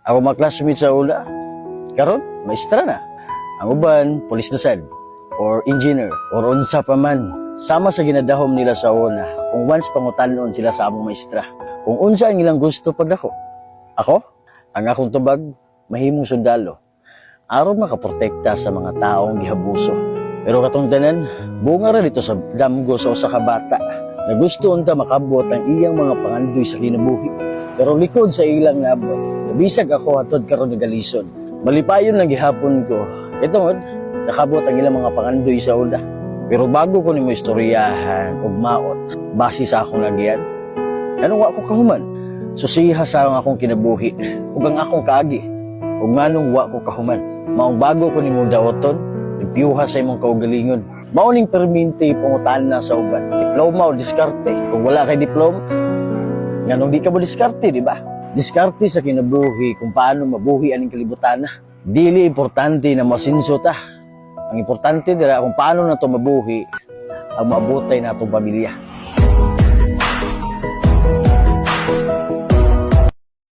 Ako mga classmate sa ula. Karon, maestra na. Ang uban, polis na sad, or engineer, or unsa pa man. Sama sa ginadahom nila sa una, kung once pangutanon sila sa among maestra. Kung unsa ang ilang gusto pagdako. Ako, ang akong tubag, mahimong sundalo. Aron makaprotekta sa mga taong gihabuso. Pero katong tanan, bunga ra dito sa damgo sa usa ka bata. Na gusto unta makabot ang iyang mga pangandoy sa kinabuhi. Pero likod sa ilang nabot, nabisag ako hatod karon nga galison. Malipayon lang gihapon ko. Ito nakabot ang ilang mga pangandoy sa ula. Pero bago ko nimo istoryahan ug maot, base sa akong nagiyan, anong wa ko kahuman? Susiha sa akong kinabuhi ug ang akong kaagi. Ug nganong wa ko kahuman? Maong bago ko nimo daoton, nagpiyuha sa imong kaugalingon. Mauning perminti pangutan na sa uban. Diploma o diskarte. Kung wala kay diploma, nganong di ka mo diskarte, di ba? Diskarte sa kinabuhi kung paano mabuhi aning kalibutan na. Dili importante na masinso ta. Ang importante dira kung paano na to mabuhi ang maabutay na itong pamilya.